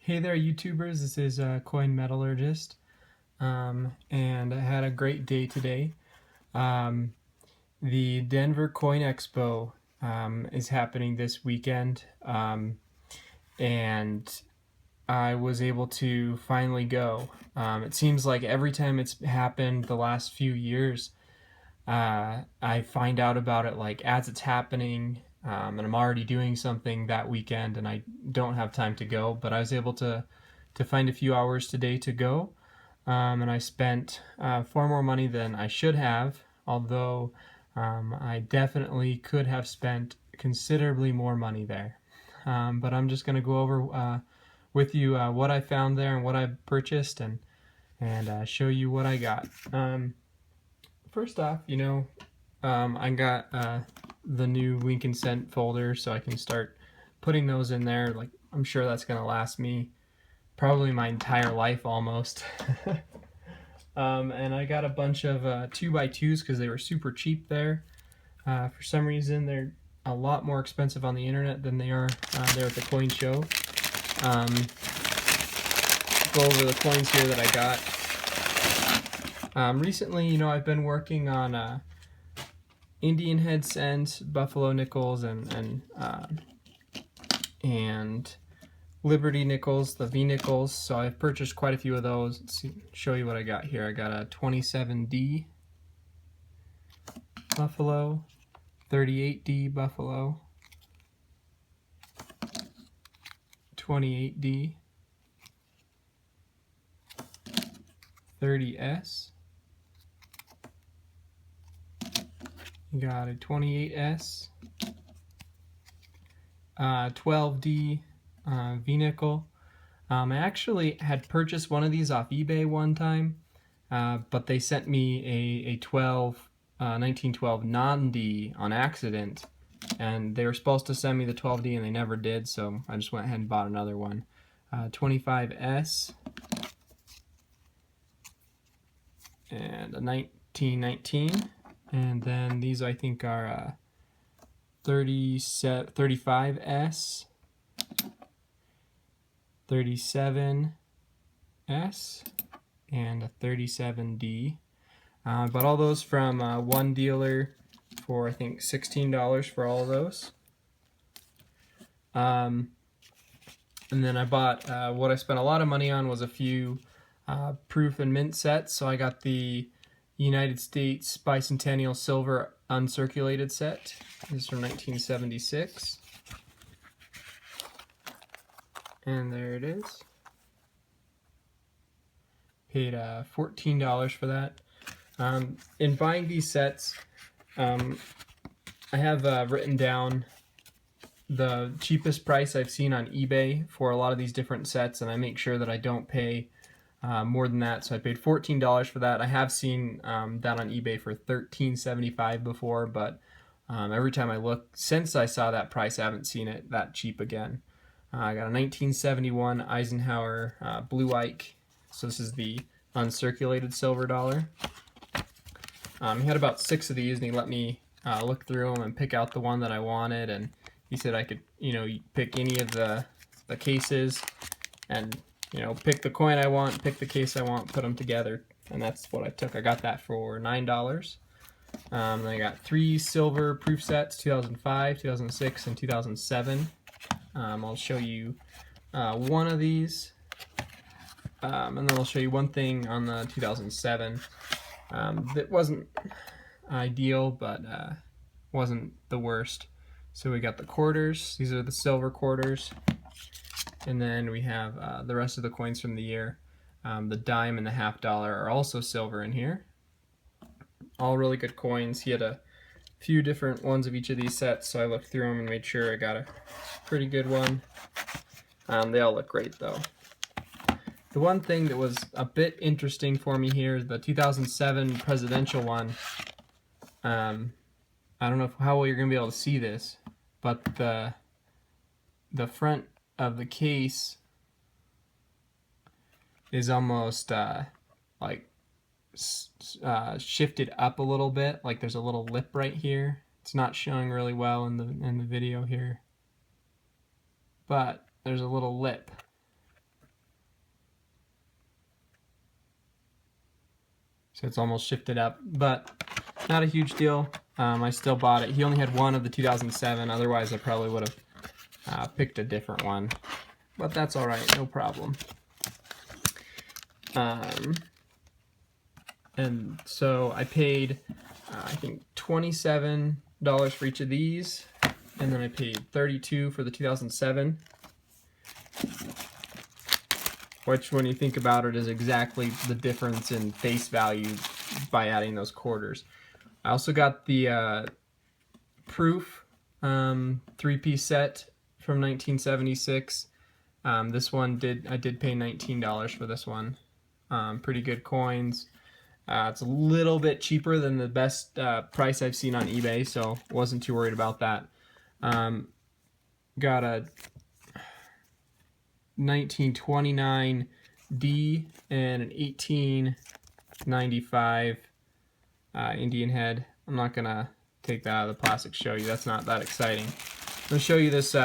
Hey there, YouTubers. This is coinmetallurgist, and I had a great day today. Um, the Denver Coin Expo is happening this weekend, and I was able to finally go. It seems like every time it's happened the last few years, I find out about it like as it's happening, and I'm already doing something that weekend, and I don't have time to go. But I was able to find a few hours today to go, and I spent far more money than I should have. Although I definitely could have spent considerably more money there. But I'm just going to go over with you what I found there and what I purchased, and show you what I got. First off, I got the new Lincoln Cent folder, so I can start putting those in there. Like, I'm sure that's gonna last me probably my entire life almost. And I got a bunch of 2x2s because they were super cheap there. For some reason, they're a lot more expensive on the internet than they are there at the coin show. Go over the coins here that I got. Recently, I've been working on Indian head cents, buffalo nickels, and Liberty nickels, the V nickels. So I've purchased quite a few of those. Let's show you what I got here. I got a 27D buffalo, 38D buffalo, 28D, 30S. Got a 28S, 12D V-nickel. I actually had purchased one of these off eBay one time, but they sent me a 1912 non-D on accident, and they were supposed to send me the 12D and they never did, so I just went ahead and bought another one. 25S and a 1919. And then these I think are 35S, 37S, and a 37D. Bought all those from one dealer for I think $16 for all of those. And then I bought what I spent a lot of money on was a few proof and mint sets. So I got the United States Bicentennial Silver Uncirculated set. This is from 1976. And there it is. Paid $14 for that. In buying these sets, I have written down the cheapest price I've seen on eBay for a lot of these different sets, and I make sure that I don't pay more than that. So I paid $14 for that. I have seen that on eBay for $13.75 before, but every time I look since I saw that price, I haven't seen it that cheap again. I got a 1971 Eisenhower Blue Ike. So this is the uncirculated silver dollar. He had about 6 of these, and he let me look through them and pick out the one that I wanted. And he said I could, pick any of the cases and pick the coin I want, pick the case I want, put them together, and that's what I took. I got that for $9. I got 3 silver proof sets, 2005, 2006, and 2007. I'll show you one of these, and then I'll show you one thing on the 2007 that wasn't ideal, but wasn't the worst. So we got the quarters. These are the silver quarters. And then we have the rest of the coins from the year. The dime and the $50 are also silver in here. All really good coins. He had a few different ones of each of these sets, so I looked through them and made sure I got a pretty good one. They all look great though. The one thing that was a bit interesting for me here is the 2007 presidential one. I don't know how well you're going to be able to see this, but the front of the case is almost shifted up a little bit, like there's a little lip right here. It's not showing really well in the video here, but there's a little lip. so it's almost shifted up, but not a huge deal. I still bought it. He only had one of the 2007, otherwise I probably would have picked a different one, but that's all right, no problem. And so I paid, I think $27 for each of these, and then I paid $32 for the 2007, which, when you think about it, is exactly the difference in face value by adding those quarters. I also got the Proof 3-piece set from 1976. This one I did pay $19 for this one. Pretty good coins. It's a little bit cheaper than the best price I've seen on eBay, so wasn't too worried about that. Got a 1929 D and an 1895 Indian head. I'm not gonna take that out of the plastic to show you. That's not that exciting. I'm gonna show you this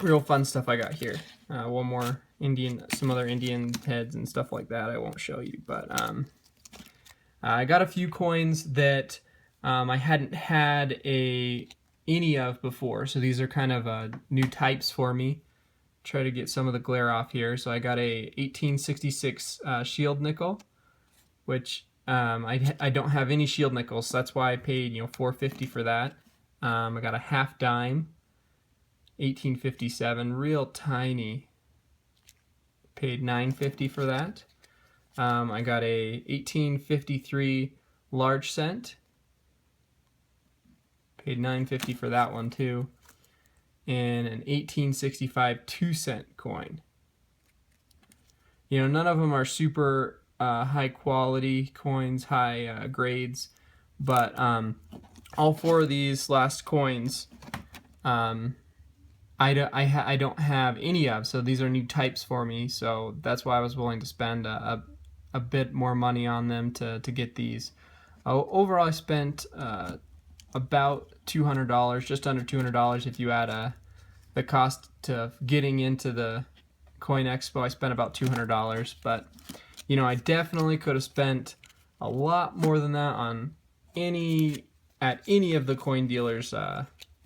real fun stuff I got here. One more some other Indian heads and stuff like that I won't show you, but I got a few coins that I hadn't had any of before, so these are kind of new types for me. Try to get some of the glare off here. So I got a 1866 shield nickel, which I don't have any shield nickels, so that's why I paid $4.50 for that. I got a half dime, 1857, real tiny. Paid $9.50 for that. I got a 1853 large cent. Paid $9.50 for that one too. And an 1865 2-cent coin. None of them are super high quality coins, high grades, but all four of these last coins I don't have any of, so these are new types for me, so that's why I was willing to spend a bit more money on them to get these. Overall I spent about $200, just under $200 if you add the cost to getting into the Coin Expo. I spent about $200, but I definitely could have spent a lot more than that on at any of the coin dealers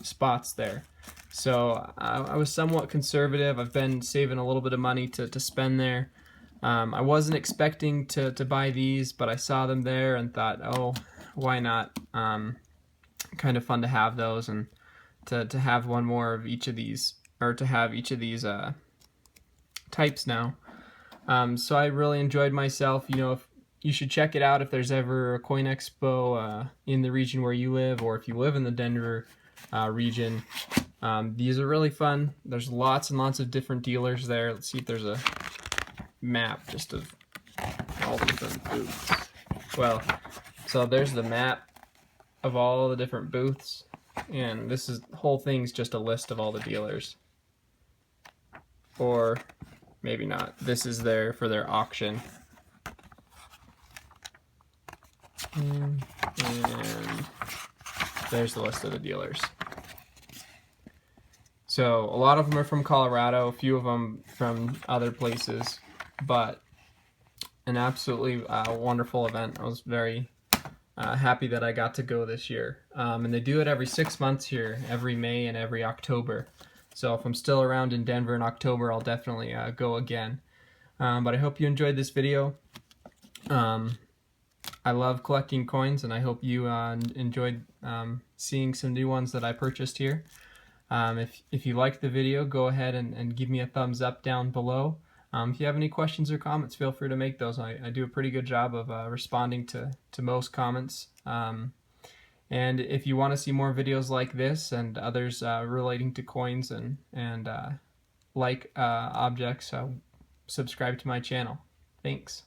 spots there. So I was somewhat conservative. I've been saving a little bit of money to spend there. I wasn't expecting to buy these, but I saw them there and thought, oh, why not? Kind of fun to have those, and to have one more of each of these, or to have each of these types now. So I really enjoyed myself. If you should check it out if there's ever a Coin Expo in the region where you live, or if you live in the Denver region. These are really fun. There's lots and lots of different dealers there. Let's see if there's a map just of all the different booths. Well, so there's the map of all the different booths, and the whole thing's just a list of all the dealers. Or maybe not. This is there for their auction. And there's the list of the dealers. So a lot of them are from Colorado, a few of them from other places, but an absolutely wonderful event. I was very happy that I got to go this year. And they do it every 6 months here, every May and every October. So if I'm still around in Denver in October, I'll definitely go again. But I hope you enjoyed this video. I love collecting coins, and I hope you enjoyed seeing some new ones that I purchased here. If you liked the video, go ahead and give me a thumbs up down below. If you have any questions or comments, feel free to make those. I do a pretty good job of responding to most comments. And if you want to see more videos like this and others relating to coins and objects, subscribe to my channel. Thanks.